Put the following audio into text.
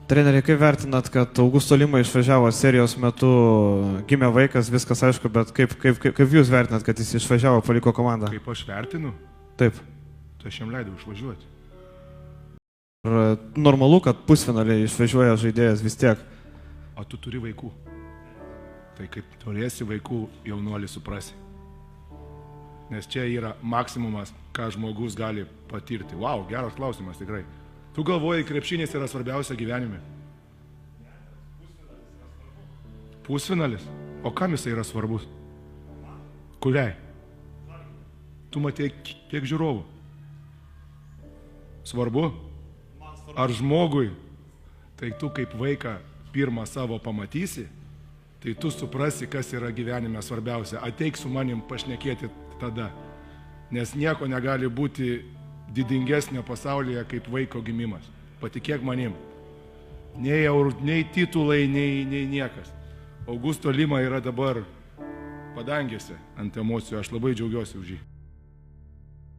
Treneri, kaip vertinat, kad Augusto Lima išvažiavo serijos metu, gimė vaikas, viskas aišku, bet kaip jūs vertinat, kad jis išvažiavo, paliko komandą? Kaip aš vertinu? Taip. Tai aš jam leidau išvažiuoti. Ir normalu, kad pusfinaliai išvažiuoja žaidėjas vis tiek. O tu turi vaikų. Tai kaip turėsi vaikų, jaunuolį suprasi. Nes čia yra maksimumas, ką žmogus gali patirti. Vau, geras klausimas tikrai. Tu galvoji, krepšinis yra svarbiausia gyvenime? Pusfinalis? O kam jisai yra svarbus? Kuriai? Tu matei kiek žiūrovų? Svarbu? Ar žmogui? Tai tu kaip vaiką pirmą savo pamatysi, tai tu suprasi, kas yra gyvenime svarbiausia. Ateik su manim pašnekėti tada. Nes nieko negali būti didingesnio pasaulyje kaip vaiko gimimas. Patikėk manim. Nei titulai, nei niekas. Augusto Lima yra dabar padangėse ant emocijų. Aš labai džiaugiuosi už jį.